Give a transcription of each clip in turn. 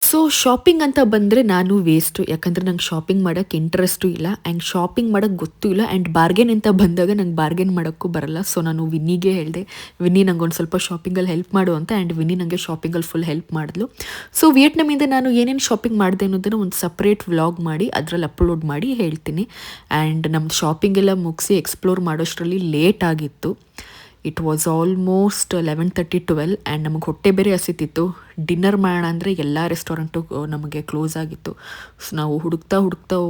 So shopping ಅಂತ ಬಂದರೆ ನಾನು ವೇಸ್ಟು. ಯಾಕಂದರೆ ನಂಗೆ ಶಾಪಿಂಗ್ ಮಾಡೋಕ್ಕೆ ಇಂಟ್ರೆಸ್ಟು ಇಲ್ಲ ಆ್ಯಂಡ್ ಶಾಪಿಂಗ್ ಮಾಡೋಕ್ಕೆ ಗೊತ್ತೂ ಇಲ್ಲ ಆ್ಯಂಡ್ ಬಾರ್ಗೇನ್ ಅಂತ ಬಂದಾಗ ನಂಗೆ ಬಾರ್ಗೇನ್ ಮಾಡೋಕ್ಕೂ ಬರಲ್ಲ. ಸೊ ನಾನು ವಿನ್ನಿಗೆ ಹೇಳಿದೆ, ವಿನ್ನಿ ನಂಗೆ ಒಂದು ಸ್ವಲ್ಪ ಶಾಪಿಂಗಲ್ಲಿ ಹೆಲ್ಪ್ ಮಾಡು ಅಂತ. ಆ್ಯಂಡ್ ವಿನ್ನಿ ನನಗೆ ಶಾಪಿಂಗಲ್ಲಿ ಫುಲ್ ಹೆಲ್ಪ್ ಮಾಡಿದ್ಲು. ಸೊ ವಿಯೆಟ್ನಾಮಿಂದ ನಾನು ಏನೇನು ಶಾಪಿಂಗ್ ಮಾಡಿದೆ ಅನ್ನೋದನ್ನು ಒಂದು ಸಪ್ರೇಟ್ ವ್ಲಾಗ್ ಮಾಡಿ ಅದರಲ್ಲಿ ಅಪ್ಲೋಡ್ ಮಾಡಿ ಹೇಳ್ತೀನಿ. ಆ್ಯಂಡ್ ನಮ್ಮ ಶಾಪಿಂಗ್ ಎಲ್ಲ ಮುಗಿಸಿ ಎಕ್ಸ್ಪ್ಲೋರ್ ಮಾಡೋಷ್ಟರಲ್ಲಿ ಲೇಟ್ ಆಗಿತ್ತು. ಇಟ್ ವಾಸ್ ಆಲ್ಮೋಸ್ಟ್ 11:30-12 ಆ್ಯಂಡ್ ನಮಗೆ ಹೊಟ್ಟೆ ಬೇರೆ ಹಸಿತಿತ್ತು. ಡಿನ್ನರ್ ಮಾಡೋಣ ಅಂದರೆ ಎಲ್ಲ ರೆಸ್ಟೋರೆಂಟು ನಮಗೆ ಕ್ಲೋಸ್ ಆಗಿತ್ತು. ಸೊ ನಾವು ಹುಡುಕ್ತಾ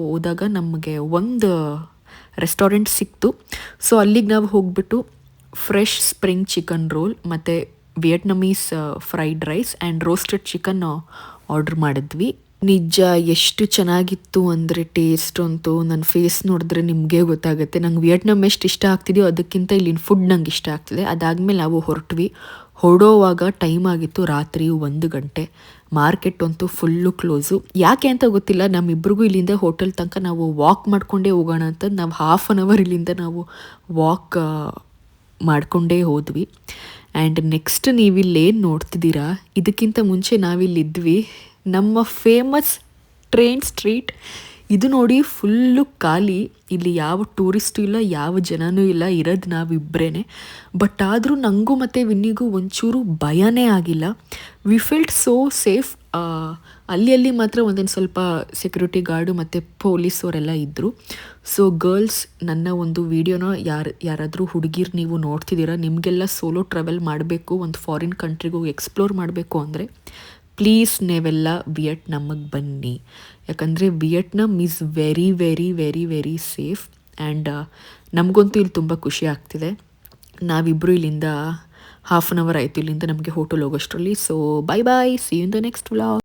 ಹೋದಾಗ ನಮಗೆ ಒಂದು ರೆಸ್ಟೋರೆಂಟ್ ಸಿಕ್ತು. ಸೊ ಅಲ್ಲಿಗೆ ನಾವು ಹೋಗ್ಬಿಟ್ಟು ಫ್ರೆಶ್ ಸ್ಪ್ರಿಂಗ್ ಚಿಕನ್ ರೋಲ್ ಮತ್ತು Vietnamese fried rice and roasted chicken order ಮಾಡಿದ್ವಿ. ನಿಜ ಎಷ್ಟು ಚೆನ್ನಾಗಿತ್ತು ಅಂದರೆ ಟೇಸ್ಟ್ ಅಂತೂ ನನ್ನ ಫೇಸ್ ನೋಡಿದ್ರೆ ನಿಮಗೆ ಗೊತ್ತಾಗುತ್ತೆ. ನಂಗೆ ವಿಯೆಟ್ನಾಮ್ ಎಷ್ಟು ಇಷ್ಟ ಆಗ್ತಿದೆಯೋ ಅದಕ್ಕಿಂತ ಇಲ್ಲಿನ ಫುಡ್ ನಂಗೆ ಇಷ್ಟ ಆಗ್ತಿದೆ. ಅದಾದಮೇಲೆ ನಾವು ಹೊರಡುವಾಗ ಟೈಮ್ ಆಗಿತ್ತು ರಾತ್ರಿ 1 ಗಂಟೆ. ಮಾರ್ಕೆಟ್ ಅಂತೂ ಫುಲ್ಲು ಕ್ಲೋಸು. ಯಾಕೆ ಅಂತ ಗೊತ್ತಿಲ್ಲ, ನಮ್ಮಿಬ್ರಿಗೂ ಇಲ್ಲಿಂದ ಹೋಟೆಲ್ ತನಕ ನಾವು ವಾಕ್ ಮಾಡಿಕೊಂಡೇ ಹೋಗೋಣ ಅಂತ ನಾವು ಹಾಫ್ ಆನ್ ಅವರ್ ಇಲ್ಲಿಂದ ನಾವು ವಾಕ್ ಮಾಡಿಕೊಂಡೇ ಹೋದ್ವಿ. ಆ್ಯಂಡ್ ನೆಕ್ಸ್ಟ್ ನೀವಿಲ್ಲೇನು ನೋಡ್ತಿದ್ದೀರಾ, ಇದಕ್ಕಿಂತ ಮುಂಚೆ ನಾವಿಲ್ಲಿದ್ವಿ ನಮ್ಮ ಫೇಮಸ್ ಟ್ರೈನ್ ಸ್ಟ್ರೀಟ್. ಇದು ನೋಡಿ ಫುಲ್ಲು ಖಾಲಿ. ಇಲ್ಲಿ ಯಾವ ಟೂರಿಸ್ಟು ಇಲ್ಲ, ಯಾವ ಜನನೂ ಇಲ್ಲ, ಇರೋದು ನಾವಿಬ್ಬರೇ. ಬಟ್ ಆದರೂ ನನಗೂ ಮತ್ತು ವಿನ್ನಿಗೂ ಒಂಚೂರು ಭಯನೇ ಆಗಿಲ್ಲ. We felt so safe. ಅಲ್ಲಿ ಮಾತ್ರ ಒಂದೊಂದು ಸ್ವಲ್ಪ ಸೆಕ್ಯೂರಿಟಿ ಗಾರ್ಡು ಮತ್ತು ಪೊಲೀಸವರೆಲ್ಲ ಇದ್ದರು. ಸೊ ಗರ್ಲ್ಸ್, ನನ್ನ ಒಂದು ವೀಡಿಯೋನ ಯಾರಾದರೂ ಹುಡುಗಿರು ನೀವು ನೋಡ್ತಿದ್ದೀರಾ, ನಿಮಗೆಲ್ಲ ಸೋಲೋ ಟ್ರಾವೆಲ್ ಮಾಡಬೇಕು, ಒಂದು ಫಾರಿನ್ ಕಂಟ್ರಿಗೂ ಎಕ್ಸ್ಪ್ಲೋರ್ ಮಾಡಬೇಕು ಅಂದರೆ ಪ್ಲೀಸ್ ನೀವೆಲ್ಲ ವಿಯೆಟ್ನಾಮಿಗೆ ಬನ್ನಿ. ಯಾಕಂದರೆ Vietnam is very very very very safe. And ನಮಗಂತೂ ಇಲ್ಲಿ ತುಂಬ ಖುಷಿ ಆಗ್ತಿದೆ. ನಾವಿಬ್ಬರು ಇಲ್ಲಿಂದ ಹಾಫ್ ಆನ್ ಅವರ್ ಆಯಿತು ಇಲ್ಲಿಂದ ನಮಗೆ ಹೋಟೆಲ್ ಹೋಗೋಷ್ಟರಲ್ಲಿ. So bye bye, see you in the next vlog.